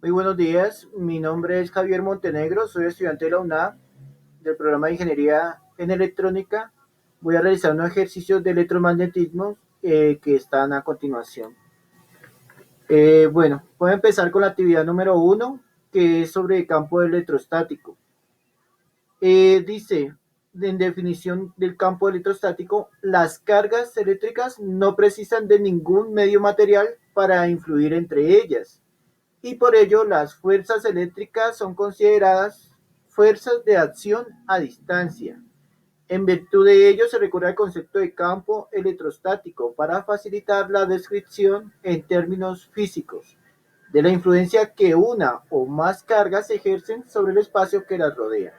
Muy buenos días, mi nombre es Javier Montenegro, soy estudiante de la UNAM del programa de Ingeniería en Electrónica. Voy a realizar unos ejercicios de electromagnetismo que están a continuación. Voy a empezar con la actividad número uno, que es sobre el campo electrostático. Dice, en definición del campo electrostático, las cargas eléctricas no precisan de ningún medio material para influir entre ellas y por ello las fuerzas eléctricas son consideradas fuerzas de acción a distancia. En virtud de ello se recurre al concepto de campo electrostático para facilitar la descripción en términos físicos de la influencia que una o más cargas ejercen sobre el espacio que las rodea.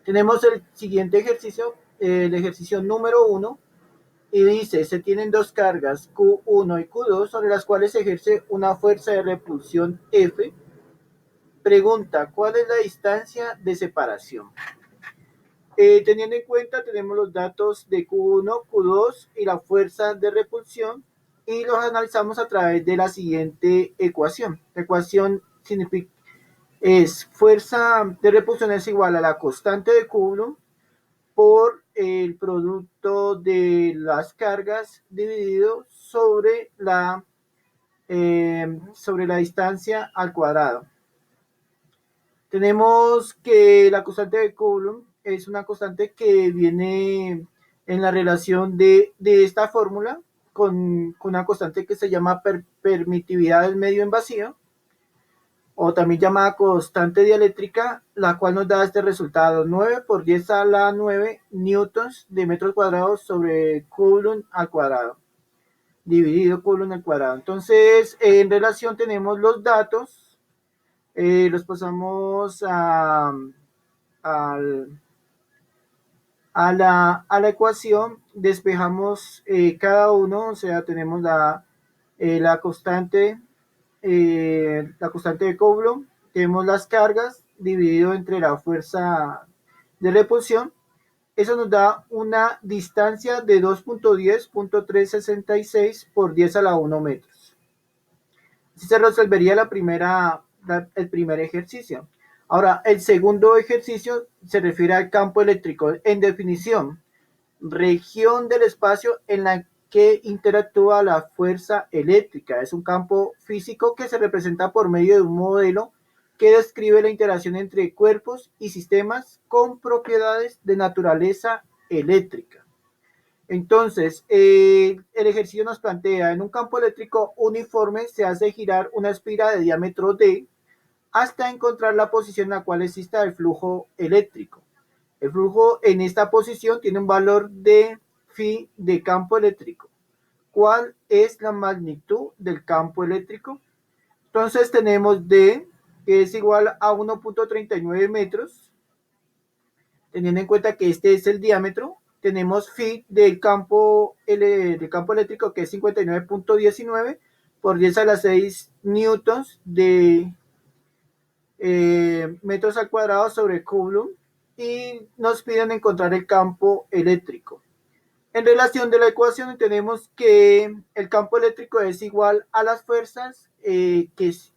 Tenemos el siguiente ejercicio, el ejercicio número uno, y dice, se tienen dos cargas, Q1 y Q2, sobre las cuales se ejerce una fuerza de repulsión F. Pregunta, ¿cuál es la distancia de separación? Teniendo en cuenta, tenemos los datos de Q1, Q2 y la fuerza de repulsión y los analizamos a través de la siguiente ecuación. La ecuación es fuerza de repulsión es igual a la constante de Coulomb por el producto de las cargas dividido sobre la distancia al cuadrado. Tenemos que la constante de Coulomb es una constante que viene en la relación de esta fórmula con una constante que se llama permitividad del medio en vacío, o también llamada constante dieléctrica, la cual nos da este resultado: 9 por 10 a la 9 newtons de metros cuadrados sobre Coulomb al cuadrado, dividido Coulomb al cuadrado. Entonces, en relación tenemos los datos, los pasamos al, a la ecuación, despejamos cada uno, o sea, tenemos la constante de Coulomb, tenemos las cargas dividido entre la fuerza de repulsión. Eso nos da una distancia de 2.10.366 por 10 a la 1 metros. Así se resolvería el primer ejercicio. Ahora, el segundo ejercicio se refiere al campo eléctrico. En definición, región del espacio en la que interactúa la fuerza eléctrica. Es un campo físico que se representa por medio de un modelo que describe la interacción entre cuerpos y sistemas con propiedades de naturaleza eléctrica. Entonces, el ejercicio nos plantea, en un campo eléctrico uniforme se hace girar una espiral de diámetro D hasta encontrar la posición en la cual exista el flujo eléctrico. El flujo en esta posición tiene un valor de phi de campo eléctrico. ¿Cuál es la magnitud del campo eléctrico? Entonces tenemos D, que es igual a 1.39 metros, teniendo en cuenta que este es el diámetro. Tenemos phi del campo eléctrico, que es 59.19 por 10 a la 6 newtons de metros al cuadrado sobre Coulomb, y nos piden encontrar el campo eléctrico. En relación de la ecuación tenemos que el campo eléctrico es igual a las fuerzas que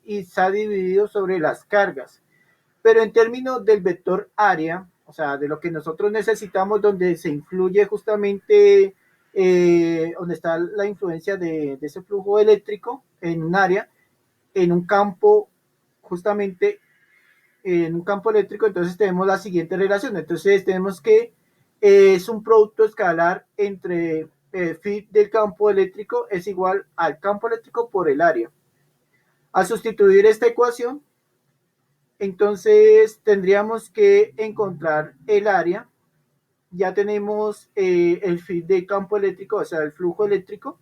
está dividido sobre las cargas. Pero en términos del vector área, o sea, de lo que nosotros necesitamos, donde se influye justamente, donde está la influencia de ese flujo eléctrico en un área, en un campo justamente en un campo eléctrico, entonces tenemos la siguiente relación. Entonces tenemos que es un producto escalar entre phi del campo eléctrico es igual al campo eléctrico por el área. Al sustituir esta ecuación, entonces tendríamos que encontrar el área. Ya tenemos el phi del campo eléctrico, o sea, el flujo eléctrico.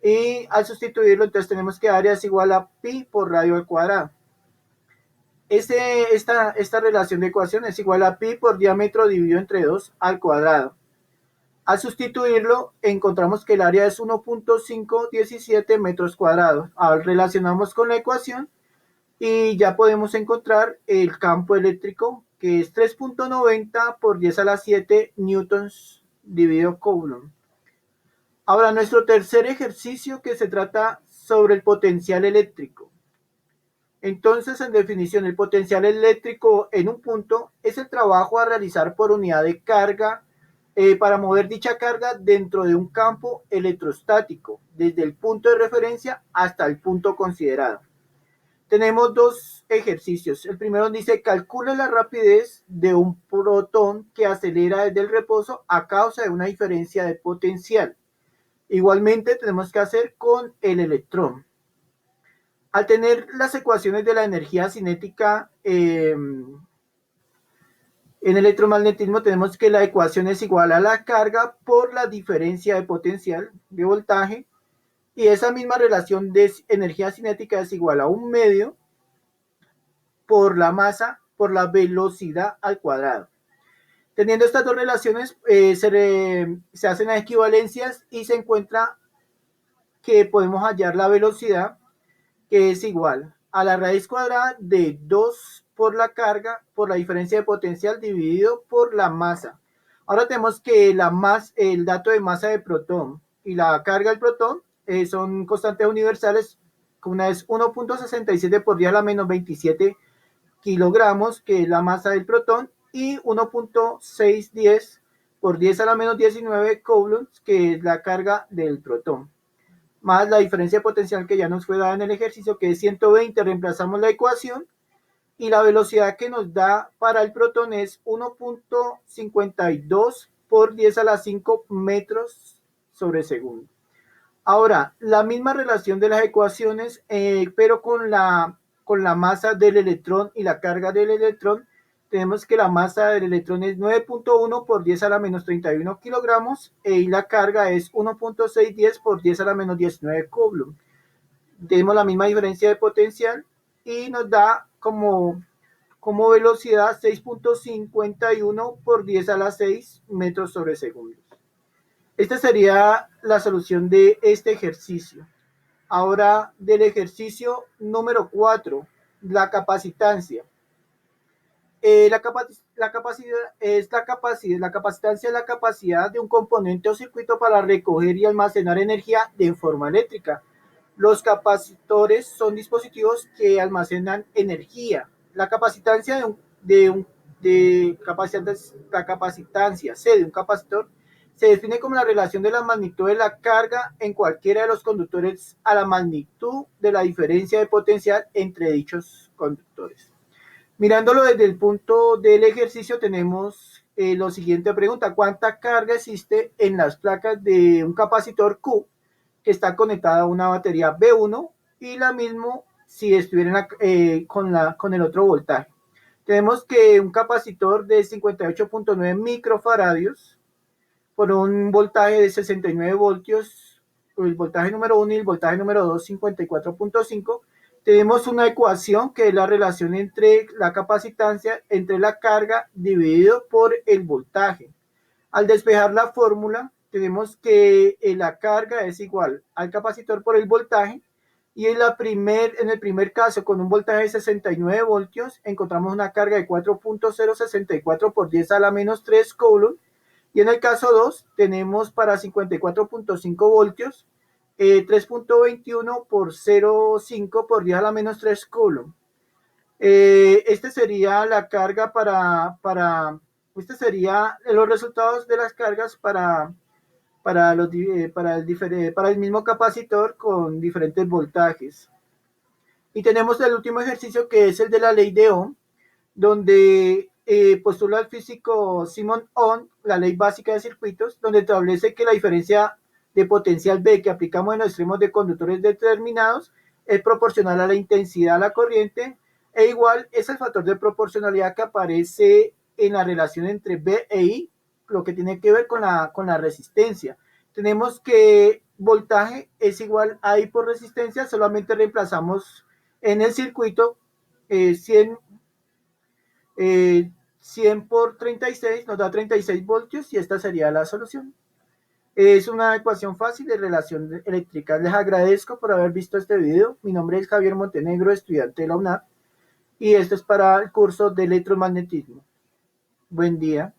Y al sustituirlo, entonces tenemos que área es igual a pi por radio al cuadrado. Esta relación de ecuación es igual a pi por diámetro dividido entre 2 al cuadrado. Al sustituirlo, encontramos que el área es 1.517 metros cuadrados. Ahora relacionamos con la ecuación y ya podemos encontrar el campo eléctrico, que es 3.90 por 10 a la 7 newtons dividido Coulomb. Ahora, nuestro tercer ejercicio, que se trata sobre el potencial eléctrico. Entonces, en definición, el potencial eléctrico en un punto es el trabajo a realizar por unidad de carga para mover dicha carga dentro de un campo electrostático, desde el punto de referencia hasta el punto considerado. Tenemos dos ejercicios. El primero dice, calcula la rapidez de un protón que acelera desde el reposo a causa de una diferencia de potencial. Igualmente tenemos que hacer con el electrón. Al tener las ecuaciones de la energía cinética en electromagnetismo, tenemos que la ecuación es igual a la carga por la diferencia de potencial de voltaje, y esa misma relación de energía cinética es igual a un medio por la masa por la velocidad al cuadrado. Teniendo estas dos relaciones, se hacen las equivalencias y se encuentra que podemos hallar la velocidad, que es igual a la raíz cuadrada de 2 por la carga por la diferencia de potencial dividido por la masa. Ahora tenemos que el dato de masa de protón y la carga del protón son constantes universales. Una es 1.67 por 10 a la menos 27 kilogramos, que es la masa del protón, y 1.610 por 10 a la menos 19 coulombs, que es la carga del protón, más la diferencia de potencial que ya nos fue dada en el ejercicio, que es 120. Reemplazamos la ecuación y la velocidad que nos da para el protón es 1.52 por 10 a la 5 metros sobre segundo. Ahora, la misma relación de las ecuaciones, pero con la masa del electrón y la carga del electrón. Tenemos que la masa del electrón es 9.1 por 10 a la menos 31 kilogramos y la carga es 1.610 por 10 a la menos 19 coulombs. Tenemos la misma diferencia de potencial y nos da como velocidad 6.51 por 10 a la 6 metros sobre segundo. Esta sería la solución de este ejercicio. Ahora, del ejercicio número 4, la capacitancia. La capacitancia es la capacidad de un componente o circuito para recoger y almacenar energía de forma eléctrica. Los capacitores son dispositivos que almacenan energía. La capacitancia la capacitancia C de un capacitor se define como la relación de la magnitud de la carga en cualquiera de los conductores a la magnitud de la diferencia de potencial entre dichos conductores. Mirándolo desde el punto del ejercicio, tenemos la siguiente pregunta: ¿cuánta carga existe en las placas de un capacitor Q que está conectada a una batería B1 y la misma si estuviera con el otro voltaje? Tenemos que un capacitor de 58.9 microfaradios por un voltaje de 69 voltios, el voltaje número 1 y el voltaje número 2, 54.5. Tenemos una ecuación que es la relación entre la capacitancia, entre la carga dividido por el voltaje. Al despejar la fórmula, tenemos que la carga es igual al capacitor por el voltaje, y en el primer caso, con un voltaje de 69 voltios, encontramos una carga de 4.064 por 10 a la menos 3 coulombs, y en el caso 2 tenemos para 54.5 voltios 3.21 por 0.5 por 10 a la menos 3 coulombs. Este sería la carga este sería los resultados de las cargas para el mismo capacitor con diferentes voltajes. Y tenemos el último ejercicio, que es el de la ley de Ohm, donde postula el físico Simon Ohm la ley básica de circuitos, donde establece que la diferencia de potencial B que aplicamos en los extremos de conductores determinados es proporcional a la intensidad de la corriente, e igual es el factor de proporcionalidad que aparece en la relación entre B e I, lo que tiene que ver con la resistencia. Tenemos que voltaje es igual a I por resistencia, solamente reemplazamos en el circuito 100 por 36 nos da 36 voltios, y esta sería la solución. Es una ecuación fácil de relación eléctrica. Les agradezco por haber visto este video. Mi nombre es Javier Montenegro, estudiante de la UNAP, y esto es para el curso de electromagnetismo. Buen día.